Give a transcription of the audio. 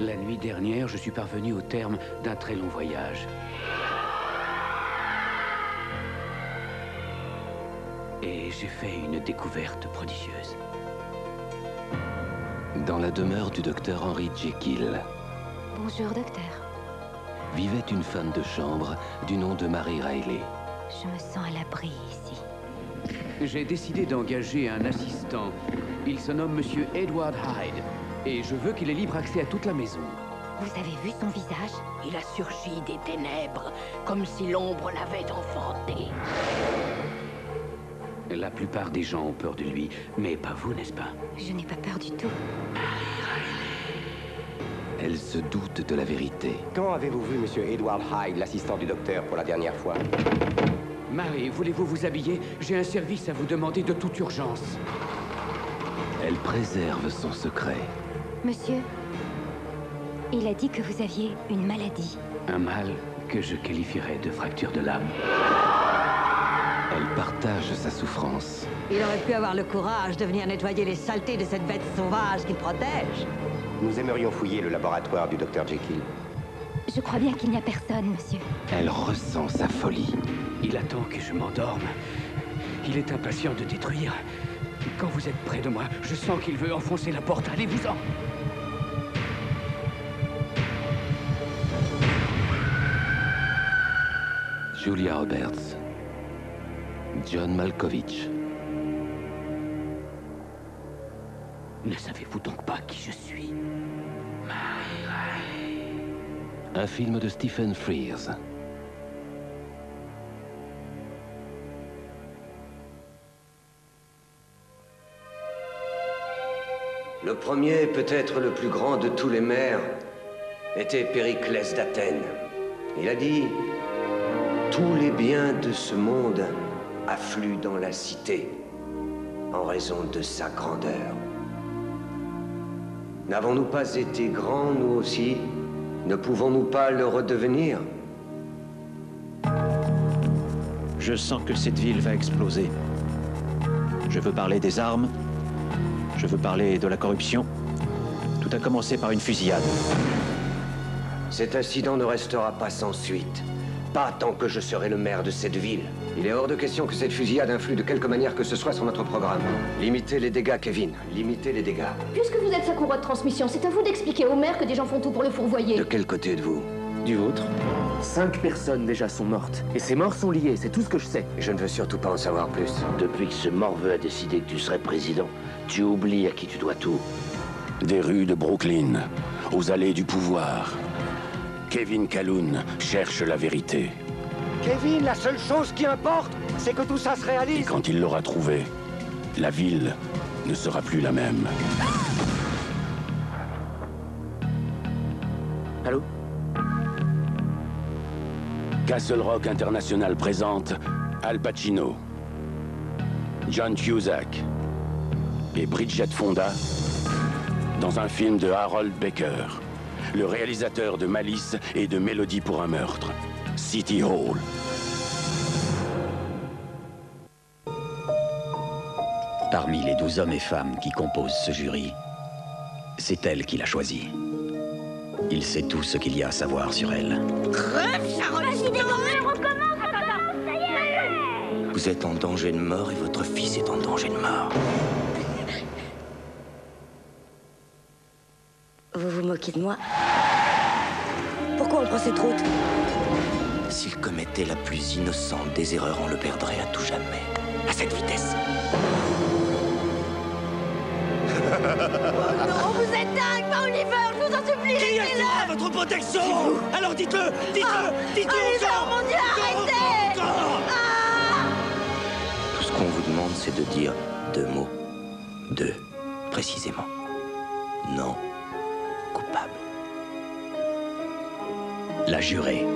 La nuit dernière, je suis parvenu au terme d'un très long voyage. Et j'ai fait une découverte prodigieuse. Dans la demeure du docteur Henry Jekyll. Bonjour, docteur. Vivait une femme de chambre du nom de Mary Riley. Je me sens à l'abri ici. J'ai décidé d'engager un assistant. Il se nomme Monsieur Edward Hyde. Et je veux qu'il ait libre accès à toute la maison. Vous avez vu son visage? Il a surgi des ténèbres, comme si l'ombre l'avait enfanté. La plupart des gens ont peur de lui, mais pas vous, n'est-ce pas? Je n'ai pas peur du tout. Elle se doute de la vérité. Quand avez-vous vu Monsieur Edward Hyde, l'assistant du docteur, pour la dernière fois? Marie, voulez-vous vous habiller? J'ai un service à vous demander de toute urgence. Elle préserve son secret. Monsieur, il a dit que vous aviez une maladie. Un mal que je qualifierais de fracture de l'âme. Elle partage sa souffrance. Il aurait pu avoir le courage de venir nettoyer les saletés de cette bête sauvage qu'il protège. Nous aimerions fouiller le laboratoire du docteur Jekyll. Je crois bien qu'il n'y a personne, monsieur. Elle ressent sa folie. Il attend que je m'endorme. Il est impatient de détruire. Quand vous êtes près de moi, je sens qu'il veut enfoncer la porte. Allez-vous-en! Julia Roberts. John Malkovich. Ne savez-vous donc pas qui je suis? Un film de Stephen Frears. Le premier, peut-être le plus grand de tous les maires, était Périclès d'Athènes. Il a dit: tous les biens de ce monde affluent dans la cité en raison de sa grandeur. N'avons-nous pas été grands, nous aussi? Ne pouvons-nous pas le redevenir? Je sens que cette ville va exploser. Je veux parler des armes. Je veux parler de la corruption. Tout a commencé par une fusillade. Cet incident ne restera pas sans suite. Pas tant que je serai le maire de cette ville. Il est hors de question que cette fusillade influe de quelque manière que ce soit sur notre programme. Limitez les dégâts, Kevin. Limitez les dégâts. Puisque vous êtes sa courroie de transmission, c'est à vous d'expliquer au maire que des gens font tout pour le fourvoyer. De quel côté êtes-vous? Du vôtre. 5 personnes déjà sont mortes. Et ces morts sont liées, c'est tout ce que je sais. Et je ne veux surtout pas en savoir plus. Depuis que ce morveux a décidé que tu serais président, tu oublies à qui tu dois tout. Des rues de Brooklyn, aux allées du pouvoir, Kevin Calhoun cherche la vérité. Kevin, la seule chose qui importe, c'est que tout ça se réalise. Et quand il l'aura trouvé, la ville ne sera plus la même. Allô? Castle Rock International présente Al Pacino, John Cusack et Bridget Fonda dans un film de Harold Baker, le réalisateur de Malice et de Mélodie pour un meurtre, City Hall. Parmi les 12 hommes et femmes qui composent ce jury, c'est elle qui l'a choisi. Il sait tout ce qu'il y a à savoir sur elle. Crève, Sharon! Vous êtes en danger de mort et votre fils est en danger de mort. Vous vous moquez de moi? Pourquoi on prend cette route? S'il commettait la plus innocente des erreurs, on le perdrait à tout jamais. À cette vitesse. Oh non, vous êtes dingue, pas Oliver, je vous en supplie, Qui restez là! assurera votre protection? Alors dites-le! Dites-le! Dites-le Oliver, encore! mon Dieu, arrêtez! Encore! Tout ce qu'on vous demande, c'est de dire 2 mots. 2, précisément. Non coupable. La jurée.